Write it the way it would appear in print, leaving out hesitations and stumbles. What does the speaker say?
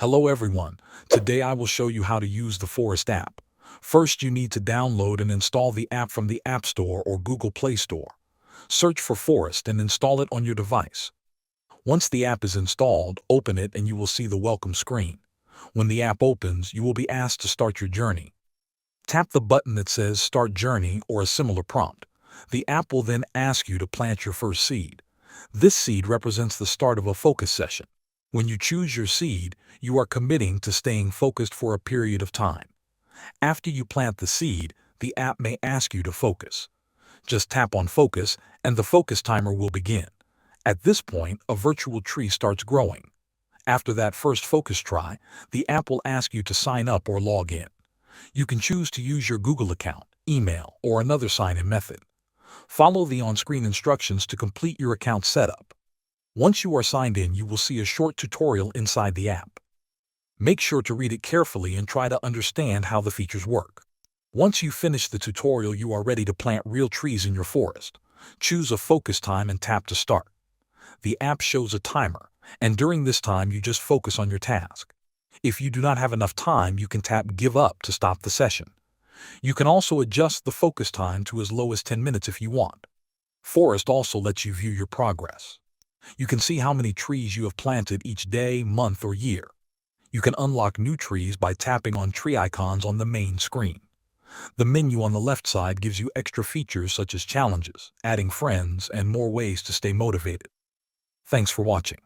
Hello everyone. Today I will show you how to use the Forest app. First, you need to download and install the app from the App Store or Google Play Store. Search for Forest and install it on your device. Once the app is installed, open it and you will see the welcome screen. When the app opens, you will be asked to start your journey. Tap the button that says Start Journey or a similar prompt. The app will then ask you to plant your first seed. This seed represents the start of a focus session. When you choose your seed, you are committing to staying focused for a period of time. After you plant the seed, the app may ask you to focus. Just tap on Focus and the focus timer will begin. At this point, a virtual tree starts growing. After that first focus try, the app will ask you to sign up or log in. You can choose to use your Google account, email, or another sign-in method. Follow the on-screen instructions to complete your account setup. Once you are signed in, you will see a short tutorial inside the app. Make sure to read it carefully and try to understand how the features work. Once you finish the tutorial, you are ready to plant real trees in your forest. Choose a focus time and tap to start. The app shows a timer, and during this time you just focus on your task. If you do not have enough time, you can tap Give Up to stop the session. You can also adjust the focus time to as low as 10 minutes if you want. Forest also lets you view your progress. You can see how many trees you have planted each day, month, or year. You can unlock new trees by tapping on tree icons on the main screen. The menu on the left side gives you extra features such as challenges, adding friends, and more ways to stay motivated. Thanks for watching.